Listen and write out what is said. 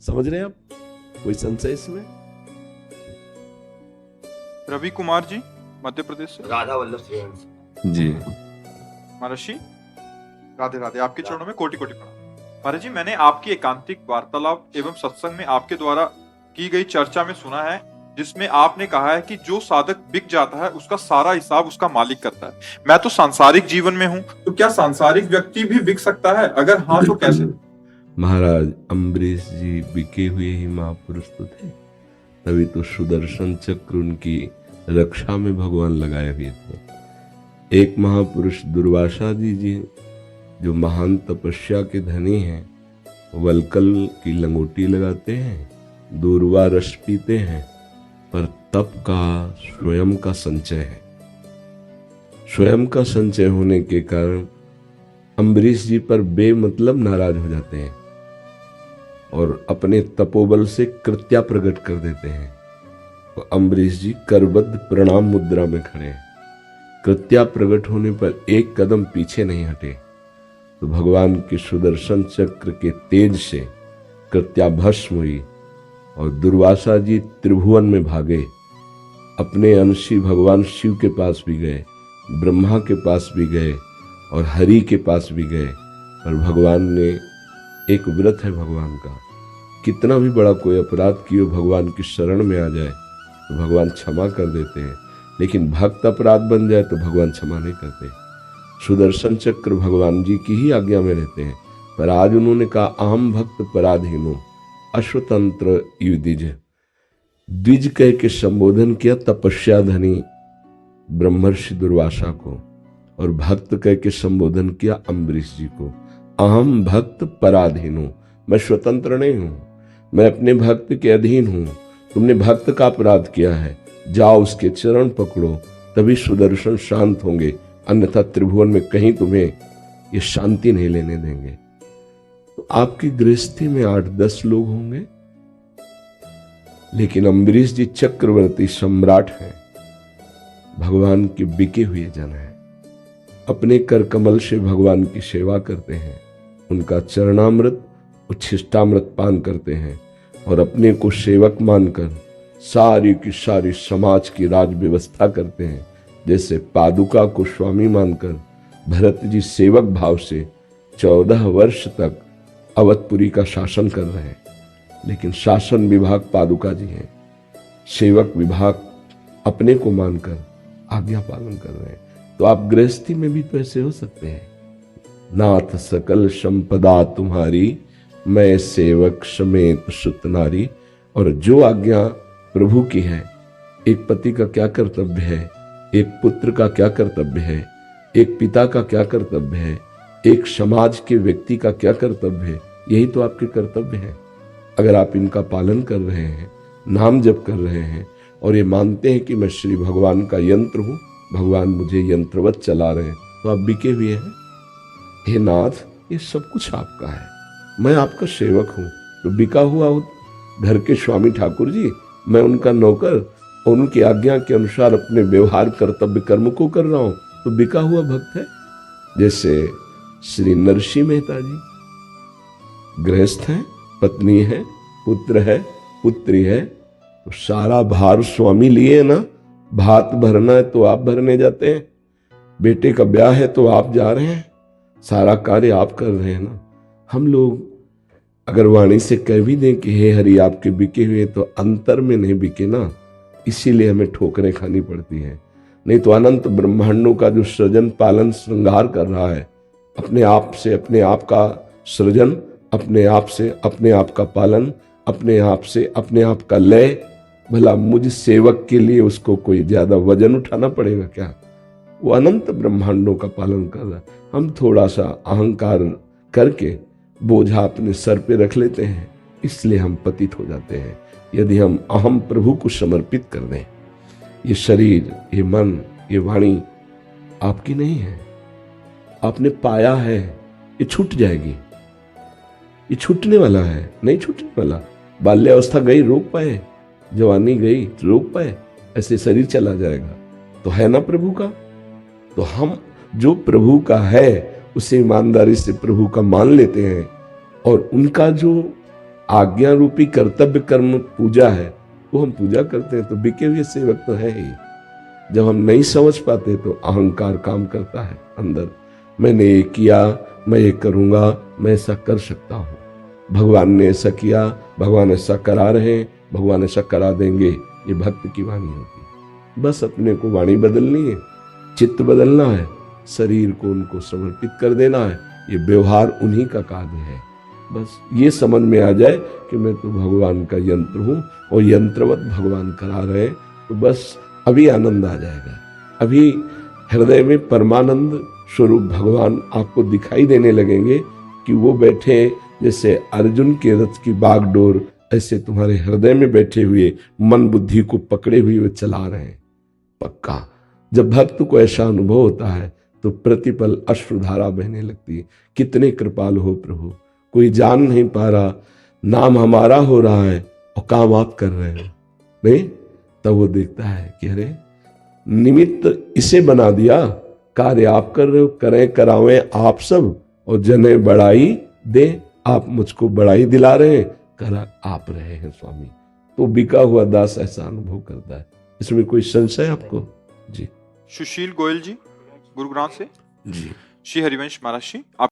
समझ रहे हैं आप? कोई संशय इसमें? रवि कुमार जी, मध्य प्रदेश से। राधा वल्लभ श्रीवंश जी। महर्षि राधे राधे, आपके चरणों में कोटि कोटि प्रणाम। महाराज जी, मैंने आपकी एकांतिक वार्तालाप एवं सत्संग में आपके द्वारा की गई चर्चा में सुना है, जिसमें आपने कहा है कि जो साधक बिक जाता है उसका सारा हिसाब उसका मालिक करता है। मैं तो सांसारिक जीवन में हूँ, तो क्या सांसारिक व्यक्ति भी बिक सकता है? अगर हाँ तो कैसे? महाराज अम्बरीश जी बिके हुए ही महापुरुष तो थे, तभी तो सुदर्शन चक्र उनकी रक्षा में भगवान लगाए हुए थे। एक महापुरुष दुर्वासा जी जो महान तपस्या के धनी हैं, वलकल की लंगोटी लगाते हैं, दूर्वा रस पीते हैं, पर तप का स्वयं का संचय है। स्वयं का संचय होने के कारण अम्बरीश जी पर बेमतलब नाराज हो जाते हैं और अपने तपोबल से कृत्या प्रकट कर देते हैं। तो अम्बरीश जी करबद्ध प्रणाम मुद्रा में खड़े हैं। कृत्या प्रकट होने पर एक कदम पीछे नहीं हटे, तो भगवान के सुदर्शन चक्र के तेज से कृत्या भस्म हुई और दुर्वासा जी त्रिभुवन में भागे। अपने अंशी भगवान शिव के पास भी गए, ब्रह्मा के पास भी गए और हरि के पास भी गए, पर भगवान ने, एक व्रत है भगवान का, कितना भी बड़ा कोई अपराध किए भगवान की शरण में आ जाए तो भगवान क्षमा कर देते हैं, लेकिन भक्त अपराध बन जाए तो भगवान क्षमा नहीं करते। सुदर्शन चक्र भगवान जी की ही आज्ञा में रहते हैं, पर आज उन्होंने कहा अहम भक्त पराधीनो अश्वतंत्र युदिज, द्विज कह के संबोधन किया तपस्या धनी ब्रह्मर्षि दुर्वासा को, और भक्त कह के संबोधन किया अम्बरीश जी को। अहम भक्त पराधीन हूं, मैं स्वतंत्र नहीं हूं, मैं अपने भक्त के अधीन हूं। तुमने भक्त का अपराध किया है, जाओ उसके चरण पकड़ो, तभी सुदर्शन शांत होंगे, अन्यथा त्रिभुवन में कहीं तुम्हें ये शांति नहीं लेने देंगे। तो आपकी गृहस्थी में 8-10 लोग होंगे, लेकिन अम्बरीश जी चक्रवर्ती सम्राट हैं, भगवान के बिके हुए जन हैं, अपने कर कमल से भगवान की सेवा करते हैं, उनका चरणामृत उच्छिष्टामृत पान करते हैं और अपने को सेवक मानकर सारी की सारी समाज की राज व्यवस्था करते हैं। जैसे पादुका को स्वामी मानकर भरत जी सेवक भाव से 14 वर्ष तक अवधपुरी का शासन कर रहे हैं, लेकिन शासन विभाग पादुका जी हैं, सेवक विभाग अपने को मानकर आज्ञा पालन कर रहे हैं। तो आप गृहस्थी में भी तो ऐसे हो सकते हैं। नाथ सकल संपदा तुम्हारी, मैं सेवक समेत सुत नारी। और जो आज्ञा प्रभु की है, एक पति का क्या कर्तव्य है, एक पुत्र का क्या कर्तव्य है, एक पिता का क्या कर्तव्य है, एक समाज के व्यक्ति का क्या कर्तव्य है, यही तो आपके कर्तव्य है। अगर आप इनका पालन कर रहे हैं, नाम जप कर रहे हैं और ये मानते हैं कि मैं श्री भगवान का यंत्र हूं, भगवान मुझे यंत्रवत चला रहे हैं, तो आप बिके हुए हैं। हे नाथ, ये सब कुछ आपका है, मैं आपका सेवक हूं। तो बिका हुआ घर के स्वामी ठाकुर जी, मैं उनका नौकर और उनकी आज्ञा के अनुसार अपने व्यवहार कर्तव्य कर्म को कर रहा हूं, तो बिका हुआ भक्त है। जैसे श्री नरसिंह मेहता जी गृहस्थ हैं, पत्नी है, पुत्र है, पुत्री है, तो सारा भार स्वामी लिए ना। भात भरना है तो आप भरने जाते हैं, बेटे का ब्याह है तो आप जा रहे हैं, सारा कार्य आप कर रहे हैं ना। हम लोग अगर वाणी से कह भी दें कि हे हरि आपके बिके हुए, तो अंतर में नहीं बिके ना, इसीलिए हमें ठोकरें खानी पड़ती हैं। नहीं तो अनंत ब्रह्मांडों का जो सृजन पालन श्रृंगार कर रहा है, अपने आप से अपने आप का सृजन, अपने आप से अपने आप का पालन, अपने आप से अपने आप का लय, भला मुझ सेवक के लिए उसको कोई ज्यादा वजन उठाना पड़ेगा क्या? वो अनंत ब्रह्मांडों का पालन कर रहा है। हम थोड़ा सा अहंकार करके बोझा अपने सर पे रख लेते हैं, इसलिए हम पतित हो जाते हैं। यदि हम अहम प्रभु को समर्पित कर दें, ये शरीर, ये मन, ये वाणी आपकी नहीं है, आपने पाया है, ये छूट जाएगी, ये छूटने वाला है, नहीं छूटने वाला। बाल्यावस्था गई रोक पाए, जवानी गई रोक पाए, ऐसे शरीर चला जाएगा। तो है ना प्रभु का, तो हम जो प्रभु का है उसे ईमानदारी से प्रभु का मान लेते हैं और उनका जो आज्ञा रूपी कर्तव्य कर्म पूजा है, वो हम पूजा करते हैं, तो बिके हुए सेवक तो है ही। जब हम नहीं समझ पाते तो अहंकार काम करता है अंदर, मैंने ये किया, मैं ये करूंगा, मैं ऐसा कर सकता हूं, भगवान ने ऐसा किया, भगवान ऐसा करा रहे हैं, भगवान ऐसा करा देंगे। ये भक्त की वाणी होती है। बस अपने को वाणी बदलनी है, चित्त बदलना है, शरीर को उनको समर्पित कर देना है। ये व्यवहार उन्हीं का कार्य है। बस ये समझ में आ जाए कि मैं तो भगवान का यंत्र हूं और यंत्रवत भगवान करा रहे हैं, तो बस अभी आनंद आ जाएगा। अभी हृदय में परमानंद स्वरूप भगवान आपको दिखाई देने लगेंगे कि वो बैठे जैसे अर्जुन के रथ की बागडोर, ऐसे तुम्हारे हृदय में बैठे हुए मन बुद्धि को पकड़े हुए वे चला रहे हैं। पक्का जब भक्त को ऐसा अनुभव होता है तो प्रतिपल अश्रुधारा बहने लगती है। कितने कृपालु हो प्रभु, कोई जान नहीं पा रहा, नाम हमारा हो रहा है और काम आप कर रहे हो। नहीं तब वो देखता है कि अरे निमित्त इसे बना दिया, कार्य आप कर रहे हो, करें करावें आप सब, और जने बड़ाई दे, आप मुझको बड़ाई दिला रहे हैं, करा आप रहे हैं स्वामी। तो बिका हुआ दास ऐसा अनुभव करता है। इसमें कोई संशय आपको? जी। सुशील गोयल जी गुरुग्राम से। जी। श्री हरिवंश महाराज जी, आप